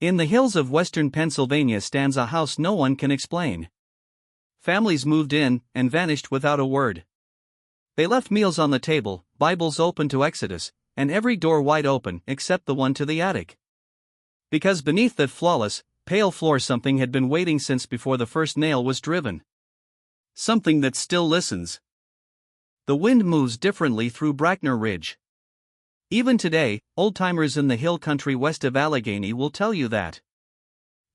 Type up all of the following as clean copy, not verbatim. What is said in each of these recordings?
In the hills of western Pennsylvania stands a house no one can explain. Families moved in and vanished without a word. They left meals on the table, Bibles open to Exodus, and every door wide open except the one to the attic. Because beneath that flawless, pale floor something had been waiting since before the first nail was driven. Something that still listens. The wind moves differently through Brackner Ridge. Even today, old-timers in the hill country west of Allegheny will tell you that.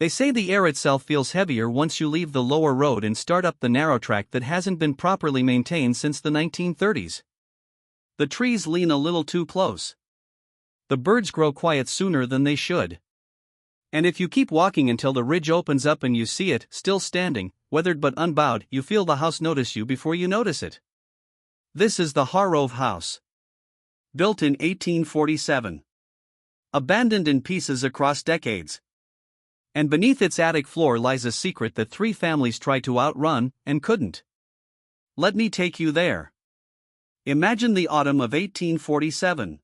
They say the air itself feels heavier once you leave the lower road and start up the narrow track that hasn't been properly maintained since the 1930s. The trees lean a little too close. The birds grow quiet sooner than they should. And if you keep walking until the ridge opens up and you see it, still standing, weathered but unbowed, you feel the house notice you before you notice it. This is the Harrove House. Built in 1847. Abandoned in pieces across decades. And beneath its attic floor lies a secret that three families tried to outrun and couldn't. Let me take you there. Imagine the autumn of 1847.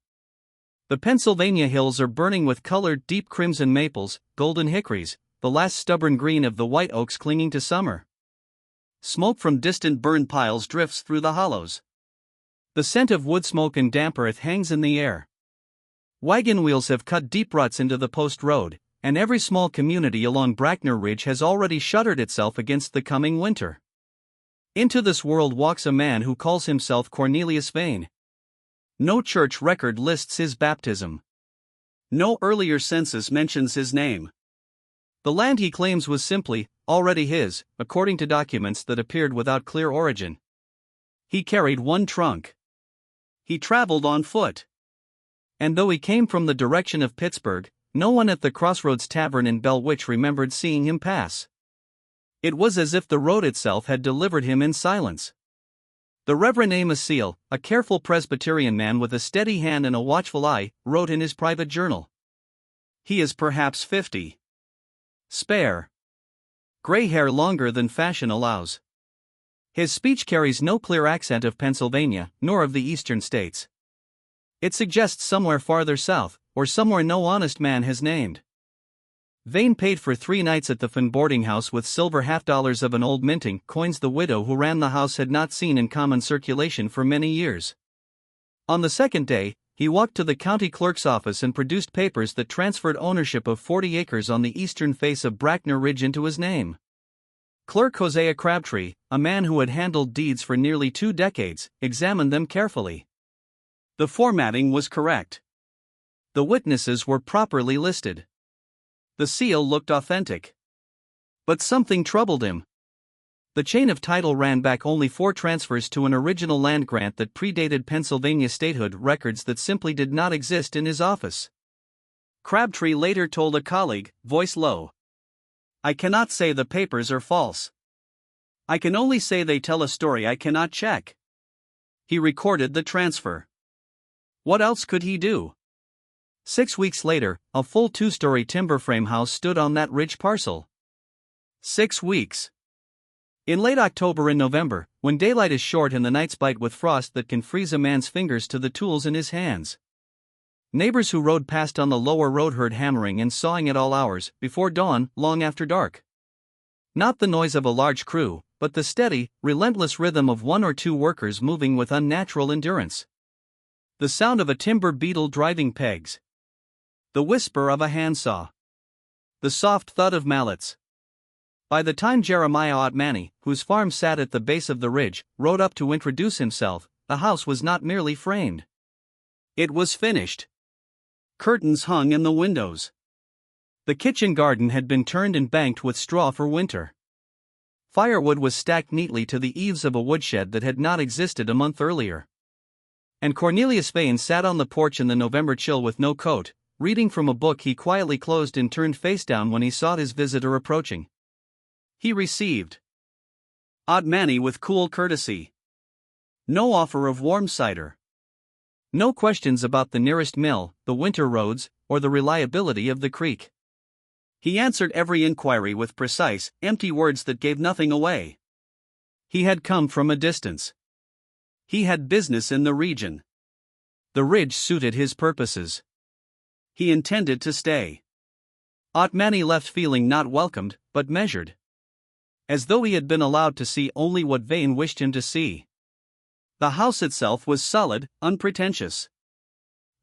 The Pennsylvania hills are burning with colored deep crimson maples, golden hickories, the last stubborn green of the white oaks clinging to summer. Smoke from distant burn piles drifts through the hollows. The scent of wood smoke and damp earth hangs in the air. Wagon wheels have cut deep ruts into the post road, and every small community along Brackner Ridge has already shuttered itself against the coming winter. Into this world walks a man who calls himself Cornelius Vane. No church record lists his baptism. No earlier census mentions his name. The land he claims was simply already his, according to documents that appeared without clear origin. He carried one trunk. He traveled on foot. And though he came from the direction of Pittsburgh, no one at the Crossroads Tavern in Bell Witch remembered seeing him pass. It was as if the road itself had delivered him in silence. The Reverend Amos Seal, a careful Presbyterian man with a steady hand and a watchful eye, wrote in his private journal. He is perhaps 50. Spare. Gray hair longer than fashion allows. His speech carries no clear accent of Pennsylvania, nor of the eastern states. It suggests somewhere farther south, or somewhere no honest man has named. Vane paid for 3 nights at the Finn boarding house with silver half-dollars of an old minting, coins the widow who ran the house had not seen in common circulation for many years. On the second day, he walked to the county clerk's office and produced papers that transferred ownership of 40 acres on the eastern face of Brackner Ridge into his name. Clerk Hosea Crabtree, a man who had handled deeds for nearly 2 decades, examined them carefully. The formatting was correct. The witnesses were properly listed. The seal looked authentic. But something troubled him. The chain of title ran back only 4 transfers to an original land grant that predated Pennsylvania statehood, records that simply did not exist in his office. Crabtree later told a colleague, voice low, "I cannot say the papers are false. I can only say they tell a story I cannot check." He recorded the transfer. What else could he do? 6 weeks later, a full 2-story timber frame house stood on that ridge parcel. 6 weeks. In late October and November, when daylight is short and the nights bite with frost that can freeze a man's fingers to the tools in his hands. Neighbors who rode past on the lower road heard hammering and sawing at all hours, before dawn, long after dark. Not the noise of a large crew, but the steady, relentless rhythm of 1 or 2 workers moving with unnatural endurance. The sound of a timber beetle driving pegs. The whisper of a handsaw. The soft thud of mallets. By the time Jeremiah Otmani, whose farm sat at the base of the ridge, rode up to introduce himself, the house was not merely framed. It was finished. Curtains hung in the windows. The kitchen garden had been turned and banked with straw for winter. Firewood was stacked neatly to the eaves of a woodshed that had not existed a month earlier. And Cornelius Vane sat on the porch in the November chill with no coat, reading from a book he quietly closed and turned face down when he saw his visitor approaching. He received Otmani with cool courtesy. No offer of warm cider. No questions about the nearest mill, the winter roads, or the reliability of the creek. He answered every inquiry with precise, empty words that gave nothing away. He had come from a distance. He had business in the region. The ridge suited his purposes. He intended to stay. Otmani left feeling not welcomed, but measured. As though he had been allowed to see only what Vane wished him to see. The house itself was solid, unpretentious.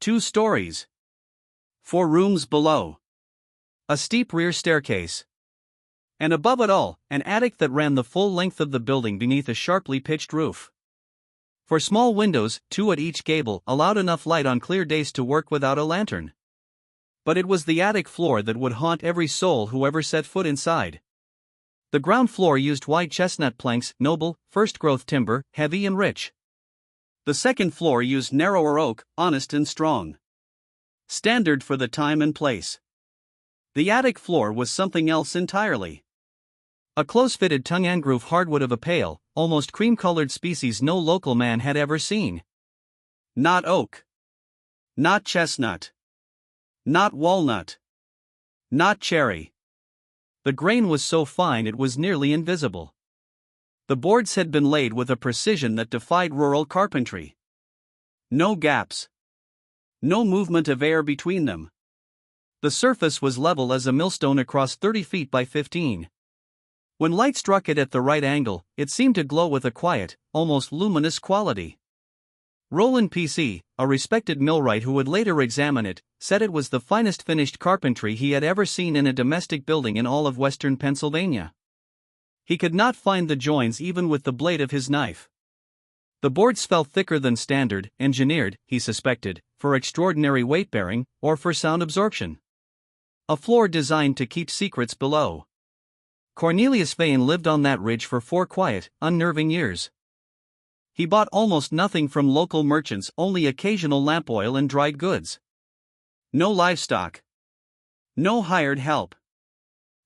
2 stories. 4 rooms below. A steep rear staircase. And above it all, an attic that ran the full length of the building beneath a sharply pitched roof. For small windows, 2 at each gable, allowed enough light on clear days to work without a lantern. But it was the attic floor that would haunt every soul who ever set foot inside. The ground floor used white chestnut planks, noble, first-growth timber, heavy and rich. The second floor used narrower oak, honest and strong. Standard for the time and place. The attic floor was something else entirely. A close-fitted tongue-and-groove hardwood of a pale, almost cream-colored species no local man had ever seen. Not oak. Not chestnut. Not walnut. Not cherry. The grain was so fine it was nearly invisible. The boards had been laid with a precision that defied rural carpentry. No gaps. No movement of air between them. The surface was level as a millstone across 30 feet by 15. When light struck it at the right angle, it seemed to glow with a quiet, almost luminous quality. Roland P.C., a respected millwright who would later examine it, said it was the finest finished carpentry he had ever seen in a domestic building in all of western Pennsylvania. He could not find the joins even with the blade of his knife. The boards felt thicker than standard, engineered, he suspected, for extraordinary weight-bearing, or for sound absorption. A floor designed to keep secrets below. Cornelius Vane lived on that ridge for 4 quiet, unnerving years. He bought almost nothing from local merchants, only occasional lamp oil and dried goods. No livestock. No hired help.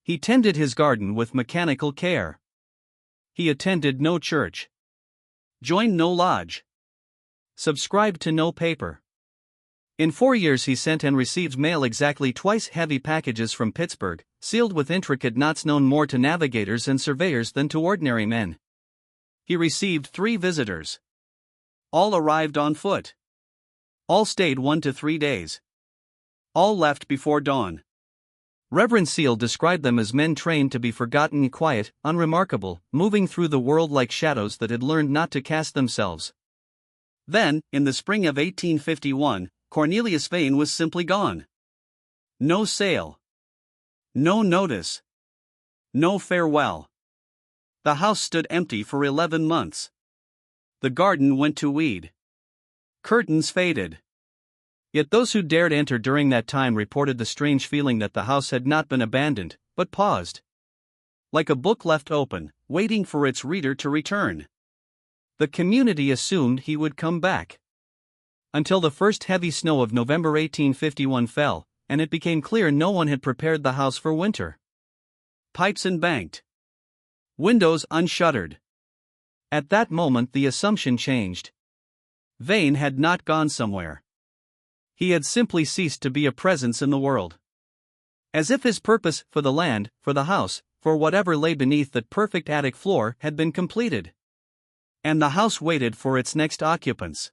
He tended his garden with mechanical care. He attended no church. Joined no lodge. Subscribed to no paper. In 4 years he sent and received mail exactly twice heavy packages from Pittsburgh, sealed with intricate knots known more to navigators and surveyors than to ordinary men. He received 3 visitors. All arrived on foot. All stayed 1 to 3 days. All left before dawn. Reverend Seal described them as men trained to be forgotten, quiet, unremarkable, moving through the world like shadows that had learned not to cast themselves. Then, in the spring of 1851, Cornelius Vane was simply gone. No sale. No notice. No farewell. The house stood empty for 11 months. The garden went to weed. Curtains faded. Yet those who dared enter during that time reported the strange feeling that the house had not been abandoned, but paused. Like a book left open, waiting for its reader to return. The community assumed he would come back. Until the first heavy snow of November 1851 fell, and it became clear no one had prepared the house for winter. Pipes embanked. Windows unshuttered. At that moment the assumption changed. Vane had not gone somewhere. He had simply ceased to be a presence in the world. As if his purpose, for the land, for the house, for whatever lay beneath that perfect attic floor, had been completed. And the house waited for its next occupants.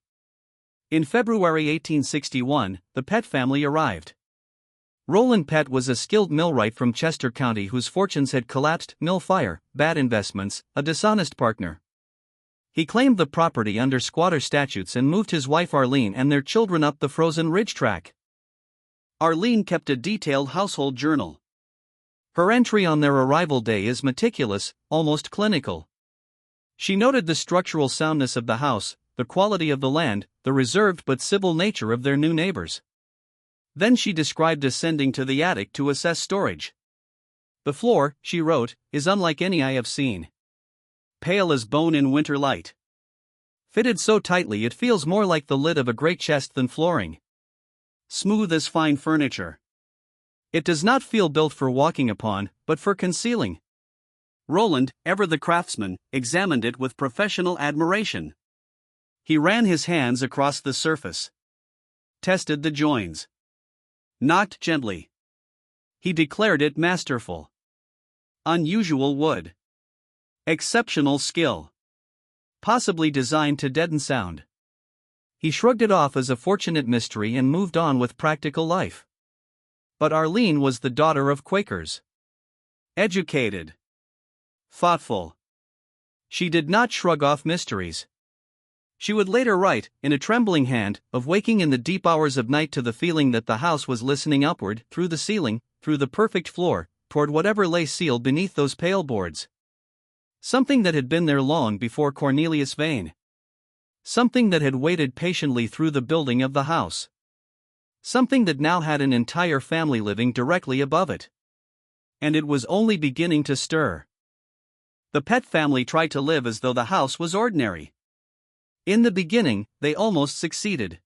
In February 1861, the Pett family arrived. Roland Pett was a skilled millwright from Chester County whose fortunes had collapsed, mill fire, bad investments, a dishonest partner. He claimed the property under squatter statutes and moved his wife Arlene and their children up the frozen ridge track. Arlene kept a detailed household journal. Her entry on their arrival day is meticulous, almost clinical. She noted the structural soundness of the house, the quality of the land, the reserved but civil nature of their new neighbors. Then she described ascending to the attic to assess storage. The floor, she wrote, is unlike any I have seen. Pale as bone in winter light. Fitted so tightly it feels more like the lid of a great chest than flooring. Smooth as fine furniture. It does not feel built for walking upon, but for concealing. Roland, ever the craftsman, examined it with professional admiration. He ran his hands across the surface. Tested the joins. Knocked gently. He declared it masterful. Unusual wood. Exceptional skill. Possibly designed to deaden sound. He shrugged it off as a fortunate mystery and moved on with practical life. But Arlene was the daughter of Quakers. Educated. Thoughtful. She did not shrug off mysteries. She would later write, in a trembling hand, of waking in the deep hours of night to the feeling that the house was listening upward, through the ceiling, through the perfect floor, toward whatever lay sealed beneath those pale boards. Something that had been there long before Cornelius Vane. Something that had waited patiently through the building of the house. Something that now had an entire family living directly above it. And it was only beginning to stir. The Pett family tried to live as though the house was ordinary. In the beginning, they almost succeeded.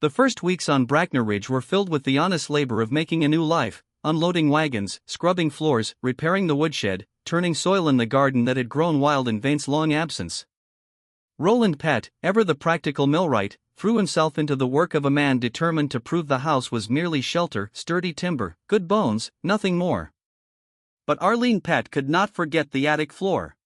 The first weeks on Brackner Ridge were filled with the honest labor of making a new life, unloading wagons, scrubbing floors, repairing the woodshed, turning soil in the garden that had grown wild in Vane's long absence. Roland Pett, ever the practical millwright, threw himself into the work of a man determined to prove the house was merely shelter, sturdy timber, good bones, nothing more. But Arlene Pett could not forget the attic floor.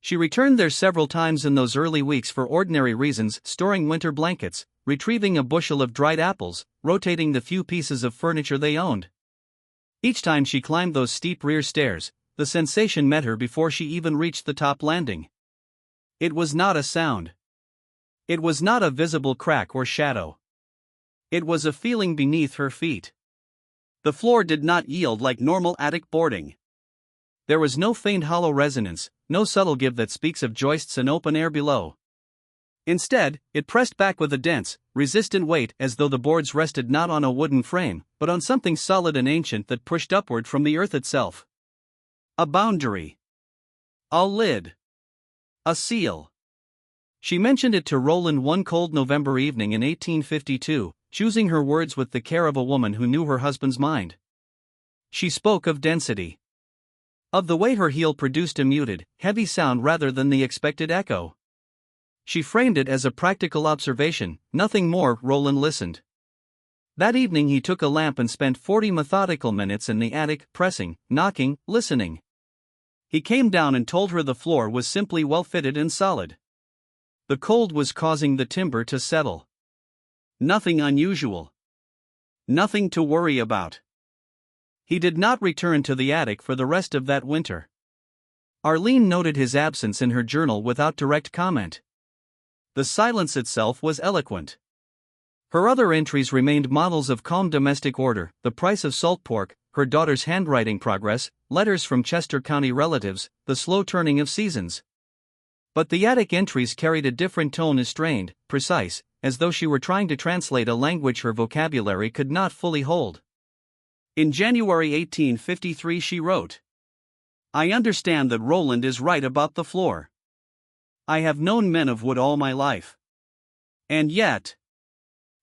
She returned there several times in those early weeks for ordinary reasons, storing winter blankets, retrieving a bushel of dried apples, rotating the few pieces of furniture they owned. Each time she climbed those steep rear stairs, the sensation met her before she even reached the top landing. It was not a sound. It was not a visible crack or shadow. It was a feeling beneath her feet. The floor did not yield like normal attic boarding. There was no faint hollow resonance, no subtle give that speaks of joists and open air below. Instead, it pressed back with a dense, resistant weight as though the boards rested not on a wooden frame, but on something solid and ancient that pushed upward from the earth itself. A boundary. A lid. A seal. She mentioned it to Roland one cold November evening in 1852, choosing her words with the care of a woman who knew her husband's mind. She spoke of density. Of the way her heel produced a muted, heavy sound rather than the expected echo. She framed it as a practical observation, nothing more. Roland listened. That evening he took a lamp and spent 40 methodical minutes in the attic, pressing, knocking, listening. He came down and told her the floor was simply well fitted and solid. The cold was causing the timber to settle. Nothing unusual. Nothing to worry about. He did not return to the attic for the rest of that winter. Arlene noted his absence in her journal without direct comment. The silence itself was eloquent. Her other entries remained models of calm domestic order: the price of salt pork, her daughter's handwriting progress, letters from Chester County relatives, the slow turning of seasons. But the attic entries carried a different tone, strained, precise, as though she were trying to translate a language her vocabulary could not fully hold. In January 1853 she wrote, "I understand that Roland is right about the floor. I have known men of wood all my life. And yet..."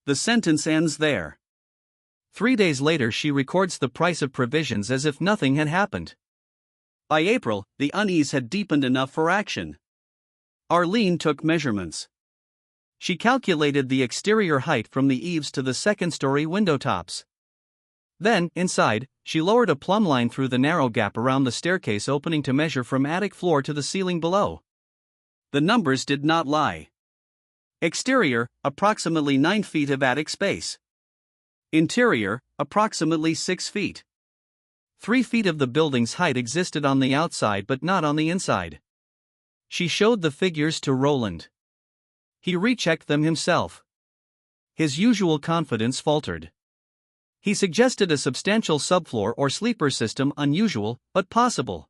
The sentence ends there. 3 days later she records the price of provisions as if nothing had happened. By April, the unease had deepened enough for action. Arlene took measurements. She calculated the exterior height from the eaves to the second-story window tops. Then, inside, she lowered a plumb line through the narrow gap around the staircase opening to measure from attic floor to the ceiling below. The numbers did not lie. Exterior, approximately 9 feet of attic space. Interior, approximately 6 feet. 3 feet of the building's height existed on the outside but not on the inside. She showed the figures to Roland. He rechecked them himself. His usual confidence faltered. He suggested a substantial subfloor or sleeper system, unusual, but possible.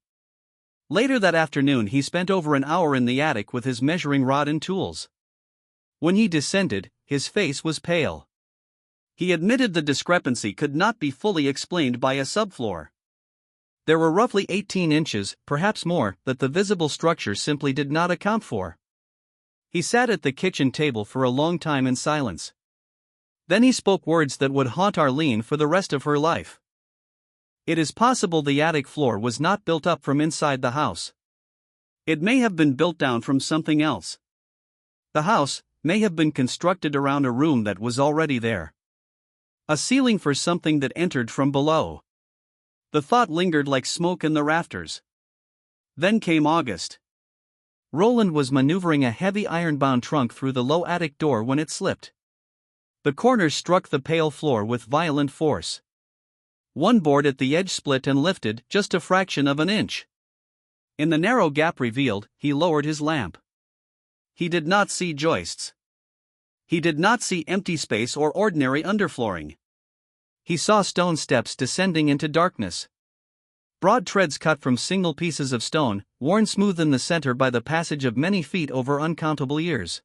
Later that afternoon he spent over an hour in the attic with his measuring rod and tools. When he descended, his face was pale. He admitted the discrepancy could not be fully explained by a subfloor. There were roughly 18 inches, perhaps more, that the visible structure simply did not account for. He sat at the kitchen table for a long time in silence. Then he spoke words that would haunt Arlene for the rest of her life. It is possible the attic floor was not built up from inside the house. It may have been built down from something else. The house may have been constructed around a room that was already there. A ceiling for something that entered from below. The thought lingered like smoke in the rafters. Then came August. Roland was maneuvering a heavy iron-bound trunk through the low attic door when it slipped. The corners struck the pale floor with violent force. One board at the edge split and lifted just a fraction of an inch. In the narrow gap revealed, he lowered his lamp. He did not see joists. He did not see empty space or ordinary underflooring. He saw stone steps descending into darkness. Broad treads cut from single pieces of stone, worn smooth in the center by the passage of many feet over uncountable years.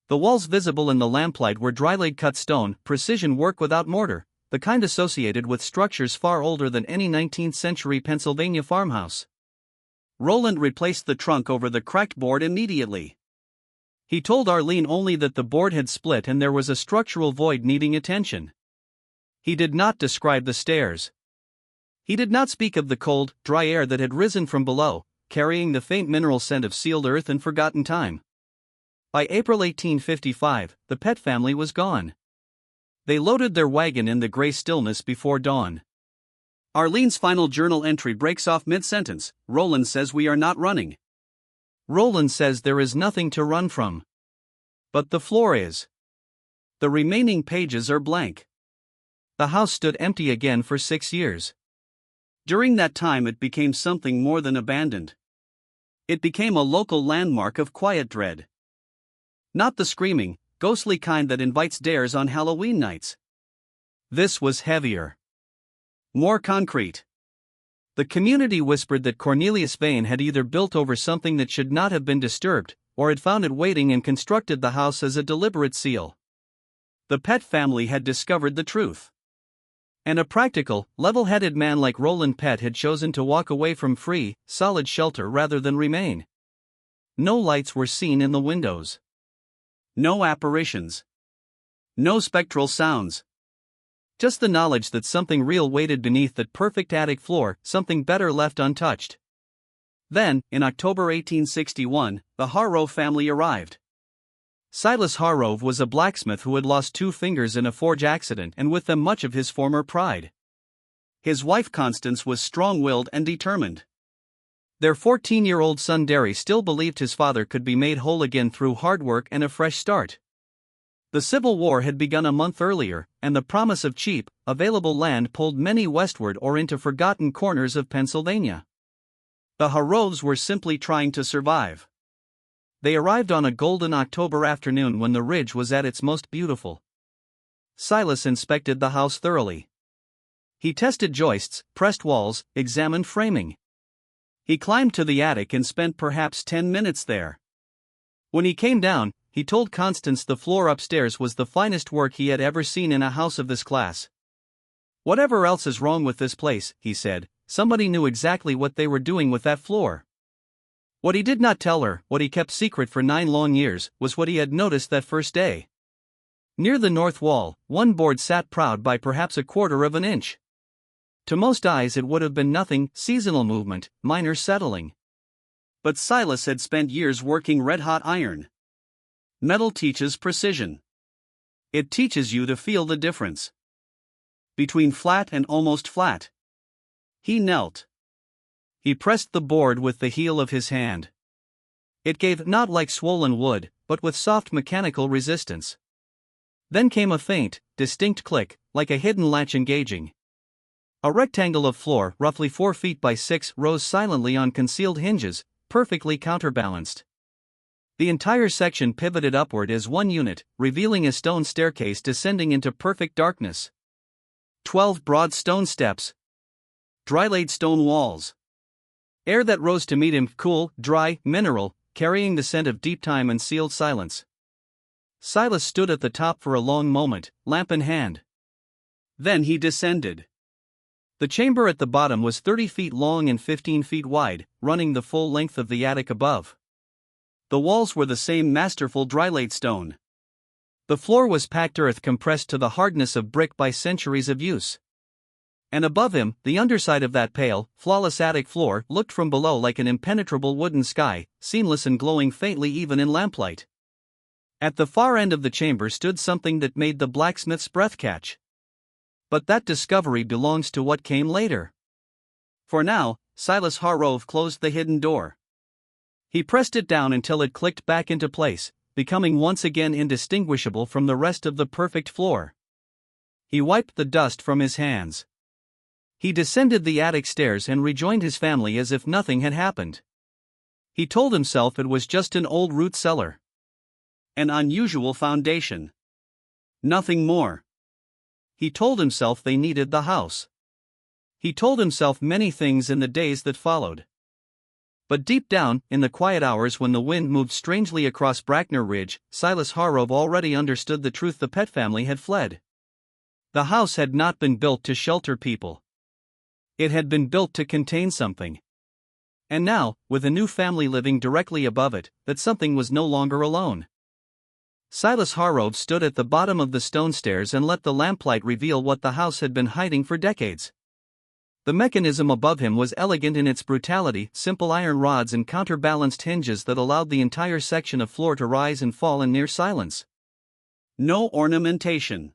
The walls visible in the lamplight were dry-laid cut stone, precision work without mortar, the kind associated with structures far older than any 19th-century Pennsylvania farmhouse. Roland replaced the trunk over the cracked board immediately. He told Arlene only that the board had split and there was a structural void needing attention. He did not describe the stairs. He did not speak of the cold, dry air that had risen from below, carrying the faint mineral scent of sealed earth and forgotten time. By April 1855, the Pett family was gone. They loaded their wagon in the gray stillness before dawn. Arlene's final journal entry breaks off mid-sentence. Roland says we are not running. Roland says there is nothing to run from. But the floor is. The remaining pages are blank. The house stood empty again for 6 years. During that time it became something more than abandoned. It became a local landmark of quiet dread. Not the screaming, ghostly kind that invites dares on Halloween nights. This was heavier. More concrete. The community whispered that Cornelius Vane had either built over something that should not have been disturbed, or had found it waiting and constructed the house as a deliberate seal. The Pett family had discovered the truth. And a practical, level-headed man like Roland Pett had chosen to walk away from free, solid shelter rather than remain. No lights were seen in the windows. No apparitions. No spectral sounds. Just the knowledge that something real waited beneath that perfect attic floor, something better left untouched. Then, in October 1861, the Harrove family arrived. Silas Harrove was a blacksmith who had lost 2 fingers in a forge accident and with them much of his former pride. His wife Constance was strong-willed and determined. Their 14-year-old son Derry still believed his father could be made whole again through hard work and a fresh start. The Civil War had begun a month earlier, and the promise of cheap, available land pulled many westward or into forgotten corners of Pennsylvania. The Harroves were simply trying to survive. They arrived on a golden October afternoon when the ridge was at its most beautiful. Silas inspected the house thoroughly. He tested joists, pressed walls, examined framing. He climbed to the attic and spent perhaps 10 minutes there. When he came down, he told Constance the floor upstairs was the finest work he had ever seen in a house of this class. Whatever else is wrong with this place, he said, somebody knew exactly what they were doing with that floor. What he did not tell her, what he kept secret for 9 long years, was what he had noticed that first day. Near the north wall, one board sat proud by perhaps 1/4 of an inch. To most eyes it would have been nothing, seasonal movement, minor settling. But Silas had spent years working red-hot iron. Metal teaches precision. It teaches you to feel the difference between flat and almost flat. He knelt. He pressed the board with the heel of his hand. It gave not like swollen wood, but with soft mechanical resistance. Then came a faint, distinct click, like a hidden latch engaging. A rectangle of floor, roughly 4 feet by 6, rose silently on concealed hinges, perfectly counterbalanced. The entire section pivoted upward as one unit, revealing a stone staircase descending into perfect darkness. 12 broad stone steps. Dry-laid stone walls. Air that rose to meet him, cool, dry, mineral, carrying the scent of deep time and sealed silence. Silas stood at the top for a long moment, lamp in hand. Then he descended. The chamber at the bottom was 30 feet long and 15 feet wide, running the full length of the attic above. The walls were the same masterful dry-laid stone. The floor was packed earth compressed to the hardness of brick by centuries of use. And above him, the underside of that pale, flawless attic floor looked from below like an impenetrable wooden sky, seamless and glowing faintly even in lamplight. At the far end of the chamber stood something that made the blacksmith's breath catch. But that discovery belongs to what came later. For now, Silas Harrove closed the hidden door. He pressed it down until it clicked back into place, becoming once again indistinguishable from the rest of the perfect floor. He wiped the dust from his hands. He descended the attic stairs and rejoined his family as if nothing had happened. He told himself it was just an old root cellar. An unusual foundation. Nothing more. He told himself they needed the house. He told himself many things in the days that followed. But deep down, in the quiet hours when the wind moved strangely across Brackner Ridge, Silas Harrove already understood the truth: the Pett family had fled. The house had not been built to shelter people. It had been built to contain something. And now, with a new family living directly above it, that something was no longer alone. Silas Harrove stood at the bottom of the stone stairs and let the lamplight reveal what the house had been hiding for decades. The mechanism above him was elegant in its brutality: simple iron rods and counterbalanced hinges that allowed the entire section of floor to rise and fall in near silence. No ornamentation.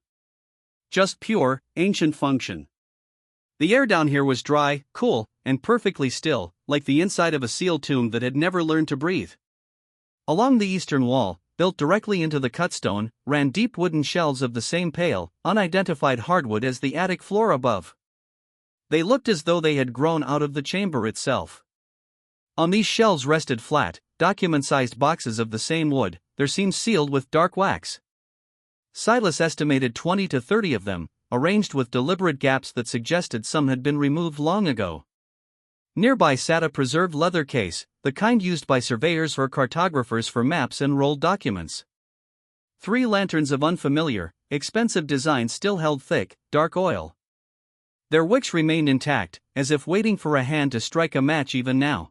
Just pure, ancient function. The air down here was dry, cool, and perfectly still, like the inside of a sealed tomb that had never learned to breathe. Along the eastern wall, built directly into the cut stone, ran deep wooden shelves of the same pale, unidentified hardwood as the attic floor above. They looked as though they had grown out of the chamber itself. On these shelves rested flat, document-sized boxes of the same wood, their seams sealed with dark wax. Silas estimated 20 to 30 of them, arranged with deliberate gaps that suggested some had been removed long ago. Nearby sat a preserved leather case, the kind used by surveyors or cartographers for maps and rolled documents. 3 lanterns of unfamiliar, expensive design still held thick, dark oil. Their wicks remained intact, as if waiting for a hand to strike a match even now.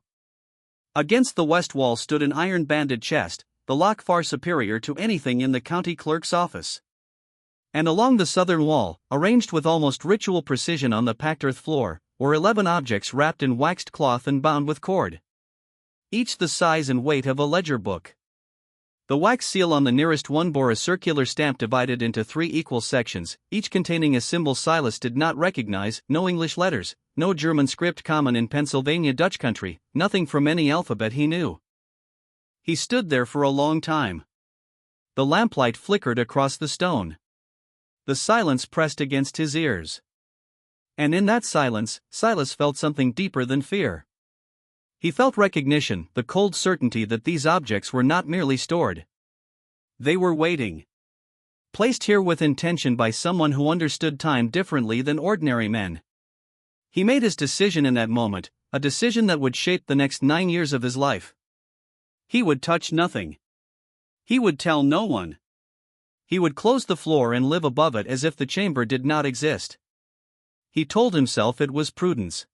Against the west wall stood an iron-banded chest, the lock far superior to anything in the county clerk's office. And along the southern wall, arranged with almost ritual precision on the packed earth floor, were 11 objects wrapped in waxed cloth and bound with cord. Each the size and weight of a ledger book. The wax seal on the nearest one bore a circular stamp divided into 3 equal sections, each containing a symbol Silas did not recognize: no English letters, no German script common in Pennsylvania Dutch country, nothing from any alphabet he knew. He stood there for a long time. The lamplight flickered across the stone. The silence pressed against his ears. And in that silence, Silas felt something deeper than fear. He felt recognition, the cold certainty that these objects were not merely stored. They were waiting. Placed here with intention by someone who understood time differently than ordinary men. He made his decision in that moment, a decision that would shape the next 9 years of his life. He would touch nothing. He would tell no one. He would close the floor and live above it as if the chamber did not exist. He told himself it was prudence.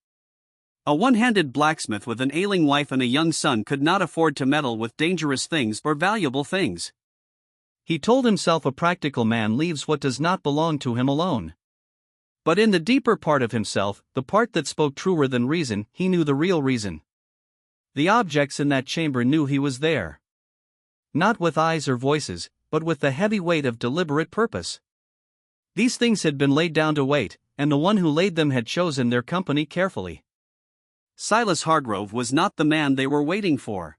A one-handed blacksmith with an ailing wife and a young son could not afford to meddle with dangerous things or valuable things. He told himself a practical man leaves what does not belong to him alone. But in the deeper part of himself, the part that spoke truer than reason, he knew the real reason. The objects in that chamber knew he was there. Not with eyes or voices, but with the heavy weight of deliberate purpose. These things had been laid down to wait, and the one who laid them had chosen their company carefully. Silas Harrove was not the man they were waiting for.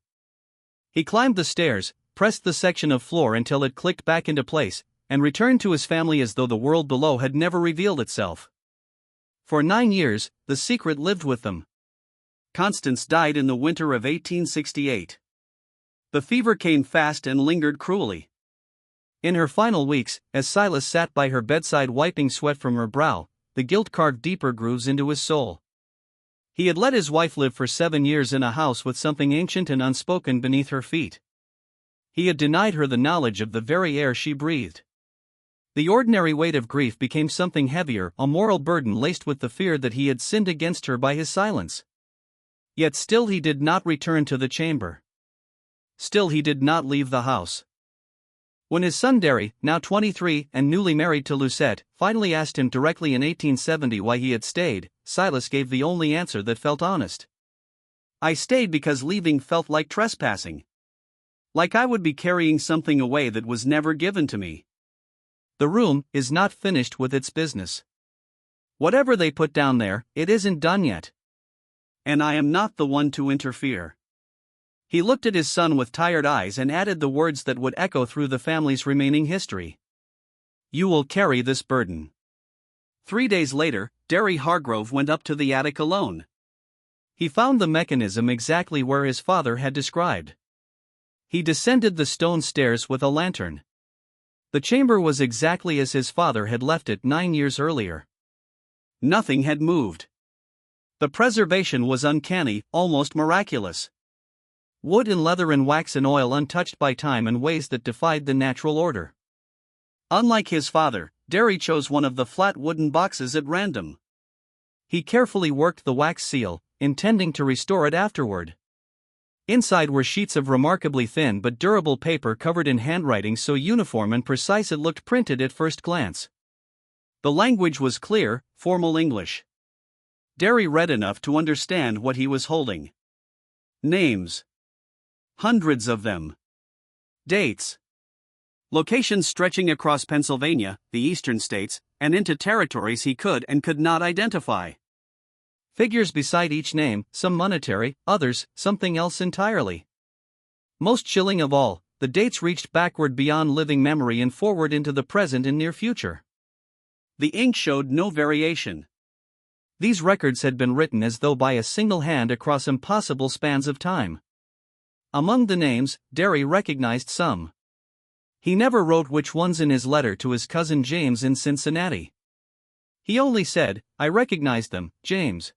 He climbed the stairs, pressed the section of floor until it clicked back into place, and returned to his family as though the world below had never revealed itself. For 9 years, the secret lived with them. Constance died in the winter of 1868. The fever came fast and lingered cruelly. In her final weeks, as Silas sat by her bedside wiping sweat from her brow, the guilt carved deeper grooves into his soul. He had let his wife live for 7 years in a house with something ancient and unspoken beneath her feet. He had denied her the knowledge of the very air she breathed. The ordinary weight of grief became something heavier, a moral burden laced with the fear that he had sinned against her by his silence. Yet still he did not return to the chamber. Still he did not leave the house. When his son Derry, now 23 and newly married to Lucette, finally asked him directly in 1870 why he had stayed, Silas gave the only answer that felt honest. I stayed because leaving felt like trespassing. Like I would be carrying something away that was never given to me. The room is not finished with its business. Whatever they put down there, it isn't done yet. And I am not the one to interfere. He looked at his son with tired eyes and added the words that would echo through the family's remaining history. You will carry this burden. 3 days later, Derry Hargrove went up to the attic alone. He found the mechanism exactly where his father had described. He descended the stone stairs with a lantern. The chamber was exactly as his father had left it 9 years earlier. Nothing had moved. The preservation was uncanny, almost miraculous. Wood and leather and wax and oil untouched by time in ways that defied the natural order. Unlike his father, Derry chose one of the flat wooden boxes at random. He carefully worked the wax seal, intending to restore it afterward. Inside were sheets of remarkably thin but durable paper covered in handwriting so uniform and precise it looked printed at first glance. The language was clear, formal English. Derry read enough to understand what he was holding. Names. Hundreds of them. Dates. Locations stretching across Pennsylvania, the eastern states, and into territories he could and could not identify. Figures beside each name, some monetary, others, something else entirely. Most chilling of all, the dates reached backward beyond living memory and forward into the present and near future. The ink showed no variation. These records had been written as though by a single hand across impossible spans of time. Among the names, Derry recognized some. He never wrote which ones in his letter to his cousin James in Cincinnati. He only said, "I recognized them, James."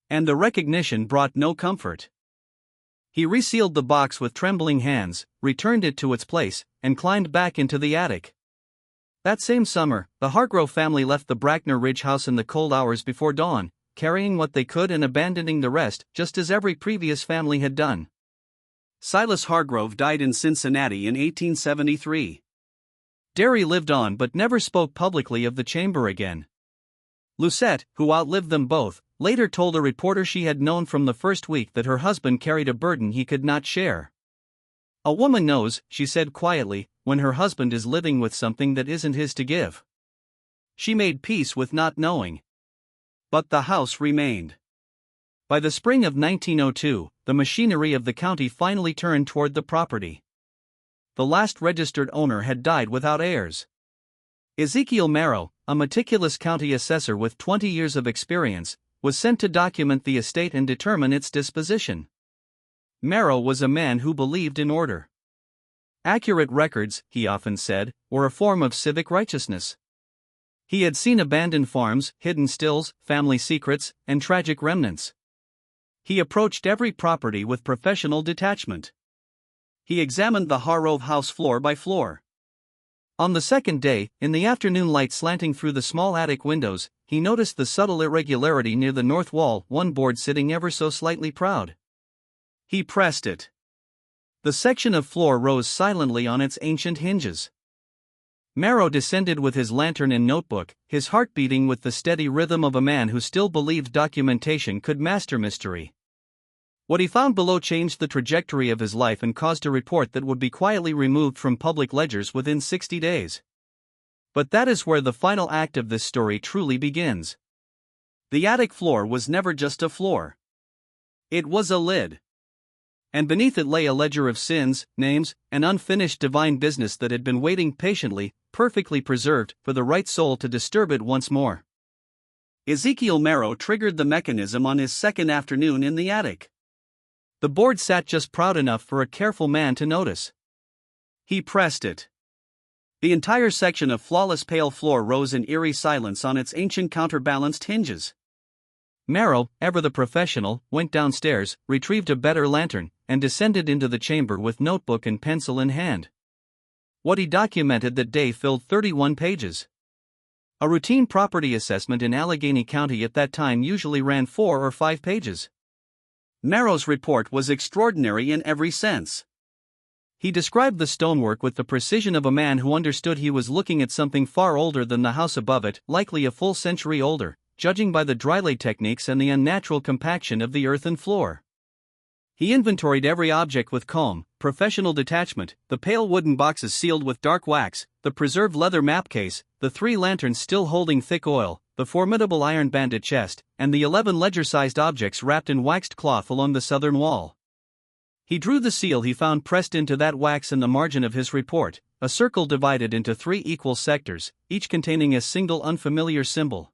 And the recognition brought no comfort. He resealed the box with trembling hands, returned it to its place, and climbed back into the attic. That same summer, the Hargrove family left the Brackner Ridge House in the cold hours before dawn, carrying what they could and abandoning the rest, just as every previous family had done. Silas Hargrove died in Cincinnati in 1873. Derry lived on but never spoke publicly of the chamber again. Lucette, who outlived them both, later told a reporter she had known from the first week that her husband carried a burden he could not share. "A woman knows," she said quietly, "when her husband is living with something that isn't his to give." She made peace with not knowing. But the house remained. By the spring of 1902, the machinery of the county finally turned toward the property. The last registered owner had died without heirs. Ezekiel Marrow, a meticulous county assessor with 20 years of experience, was sent to document the estate and determine its disposition. Marrow was a man who believed in order. Accurate records, he often said, were a form of civic righteousness. He had seen abandoned farms, hidden stills, family secrets, and tragic remnants. He approached every property with professional detachment. He examined the Hargrove house floor by floor. On the second day, in the afternoon light slanting through the small attic windows, he noticed the subtle irregularity near the north wall, one board sitting ever so slightly proud. He pressed it. The section of floor rose silently on its ancient hinges. Marrow descended with his lantern and notebook, his heart beating with the steady rhythm of a man who still believed documentation could master mystery. What he found below changed the trajectory of his life and caused a report that would be quietly removed from public ledgers within 60 days. But that is where the final act of this story truly begins. The attic floor was never just a floor. It was a lid. And beneath it lay a ledger of sins, names, and unfinished divine business that had been waiting patiently, perfectly preserved, for the right soul to disturb it once more. Ezekiel Marrow triggered the mechanism on his second afternoon in the attic. The board sat just proud enough for a careful man to notice. He pressed it. The entire section of flawless pale floor rose in eerie silence on its ancient counterbalanced hinges. Marrow, ever the professional, went downstairs, retrieved a better lantern, and descended into the chamber with notebook and pencil in hand. What he documented that day filled 31 pages. A routine property assessment in Allegheny County at that time usually ran 4 or 5 pages. Marrow's report was extraordinary in every sense. He described the stonework with the precision of a man who understood he was looking at something far older than the house above it, likely a full century older, judging by the drylay techniques and the unnatural compaction of the earthen floor. He inventoried every object with calm, professional detachment: the pale wooden boxes sealed with dark wax, the preserved leather map case, the 3 lanterns still holding thick oil, the formidable iron banded chest, and the 11 ledger-sized objects wrapped in waxed cloth along the southern wall. He drew the seal he found pressed into that wax in the margin of his report, a circle divided into 3 equal sectors, each containing a single unfamiliar symbol.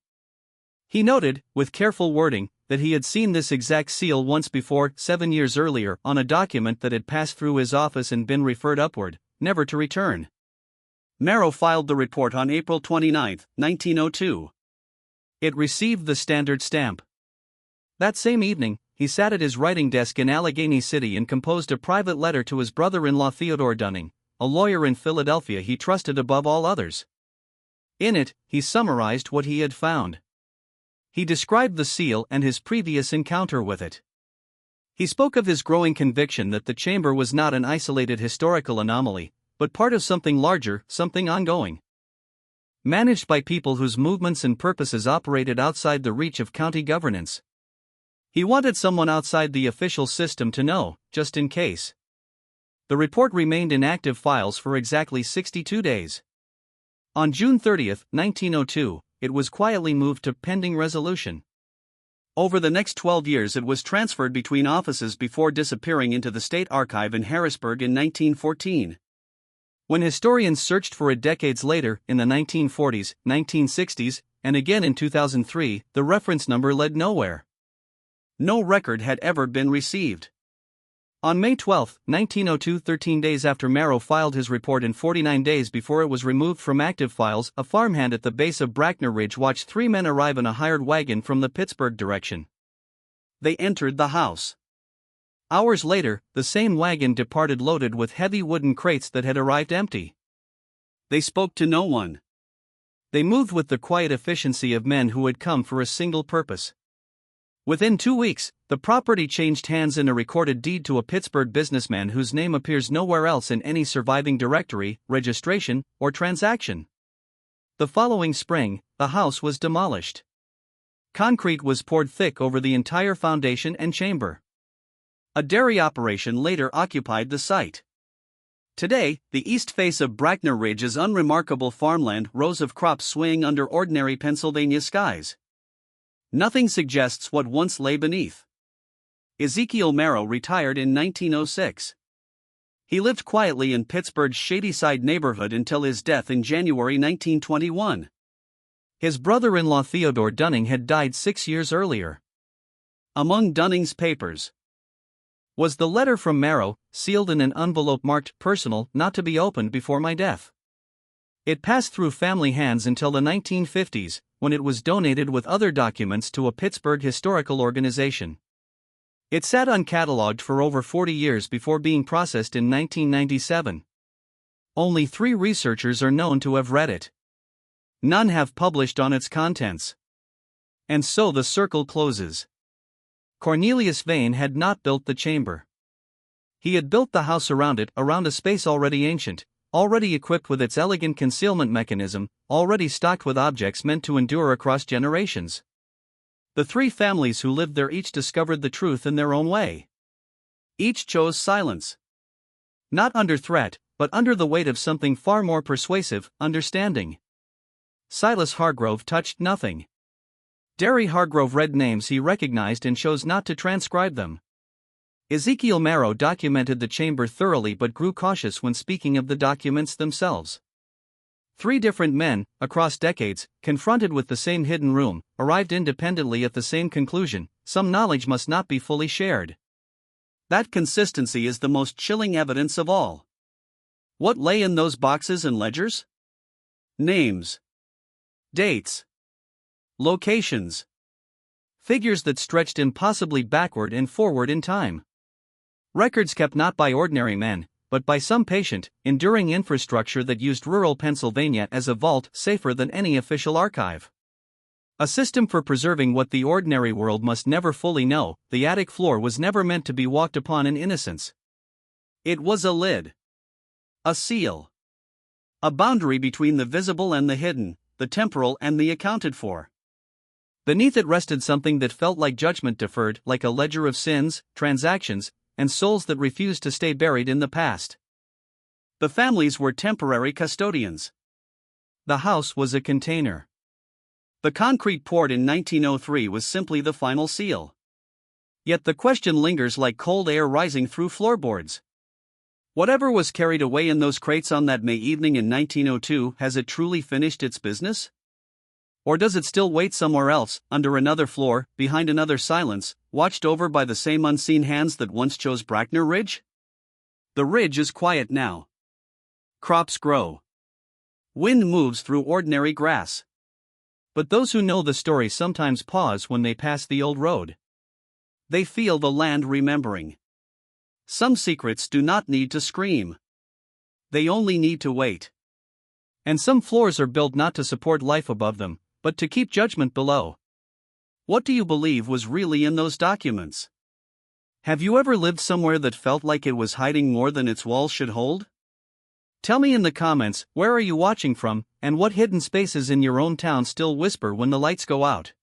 He noted, with careful wording, that he had seen this exact seal once before, 7 years earlier, on a document that had passed through his office and been referred upward, never to return. Marrow filed the report on April 29, 1902. It received the standard stamp. That same evening, he sat at his writing desk in Allegheny City and composed a private letter to his brother-in-law Theodore Dunning, a lawyer in Philadelphia he trusted above all others. In it, he summarized what he had found. He described the seal and his previous encounter with it. He spoke of his growing conviction that the chamber was not an isolated historical anomaly, but part of something larger, something ongoing. Managed by people whose movements and purposes operated outside the reach of county governance. He wanted someone outside the official system to know, just in case. The report remained in active files for exactly 62 days. On June 30, 1902, it was quietly moved to pending resolution. Over the next 12 years it was transferred between offices before disappearing into the State Archive in Harrisburg in 1914. When historians searched for it decades later, in the 1940s, 1960s, and again in 2003, the reference number led nowhere. No record had ever been received. On May 12, 1902, 13 days after Marrow filed his report and 49 days before it was removed from active files, a farmhand at the base of Brackner Ridge watched 3 men arrive in a hired wagon from the Pittsburgh direction. They entered the house. Hours later, the same wagon departed loaded with heavy wooden crates that had arrived empty. They spoke to no one. They moved with the quiet efficiency of men who had come for a single purpose. Within 2 weeks, the property changed hands in a recorded deed to a Pittsburgh businessman whose name appears nowhere else in any surviving directory, registration, or transaction. The following spring, the house was demolished. Concrete was poured thick over the entire foundation and chamber. A dairy operation later occupied the site. Today, the east face of Brackner Ridge is unremarkable farmland, rows of crops swaying under ordinary Pennsylvania skies. Nothing suggests what once lay beneath. Ezekiel Marrow retired in 1906. He lived quietly in Pittsburgh's Shadyside neighborhood until his death in January 1921. His brother-in-law Theodore Dunning had died 6 years earlier. Among Dunning's papers was the letter from Marrow, sealed in an envelope marked "Personal, not to be opened before my death." It passed through family hands until the 1950s, when it was donated with other documents to a Pittsburgh historical organization. It sat uncatalogued for over 40 years before being processed in 1997. Only 3 researchers are known to have read it. None have published on its contents. And so the circle closes. Cornelius Vane had not built the chamber. He had built the house around it, around a space already ancient, already equipped with its elegant concealment mechanism, already stocked with objects meant to endure across generations. The 3 families who lived there each discovered the truth in their own way. Each chose silence. Not under threat, but under the weight of something far more persuasive, understanding. Silas Hargrove touched nothing. Derry Hargrove read names he recognized and chose not to transcribe them. Ezekiel Marrow documented the chamber thoroughly but grew cautious when speaking of the documents themselves. 3 different men, across decades, confronted with the same hidden room, arrived independently at the same conclusion: some knowledge must not be fully shared. That consistency is the most chilling evidence of all. What lay in those boxes and ledgers? Names. Dates. Locations. Figures that stretched impossibly backward and forward in time. Records kept not by ordinary men, but by some patient, enduring infrastructure that used rural Pennsylvania as a vault safer than any official archive. A system for preserving what the ordinary world must never fully know. The attic floor was never meant to be walked upon in innocence. It was a lid. A seal. A boundary between the visible and the hidden, the temporal and the accounted for. Beneath it rested something that felt like judgment deferred, like a ledger of sins, transactions, and souls that refused to stay buried in the past. The families were temporary custodians. The house was a container. The concrete poured in 1903 was simply the final seal. Yet the question lingers like cold air rising through floorboards. Whatever was carried away in those crates on that May evening in 1902, has it truly finished its business? Or does it still wait somewhere else, under another floor, behind another silence, watched over by the same unseen hands that once chose Brackner Ridge? The ridge is quiet now. Crops grow. Wind moves through ordinary grass. But those who know the story sometimes pause when they pass the old road. They feel the land remembering. Some secrets do not need to scream. They only need to wait. And some floors are built not to support life above them, but to keep judgment below. What do you believe was really in those documents? Have you ever lived somewhere that felt like it was hiding more than its walls should hold? Tell me in the comments, where are you watching from, and what hidden spaces in your own town still whisper when the lights go out?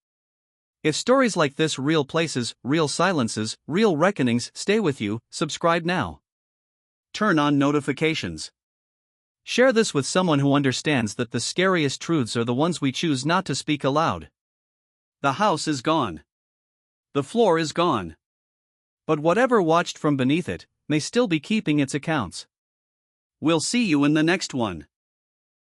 If stories like this, real places, real silences, real reckonings, stay with you, subscribe now. Turn on notifications. Share this with someone who understands that the scariest truths are the ones we choose not to speak aloud. The house is gone. The floor is gone. But whatever watched from beneath it may still be keeping its accounts. We'll see you in the next one.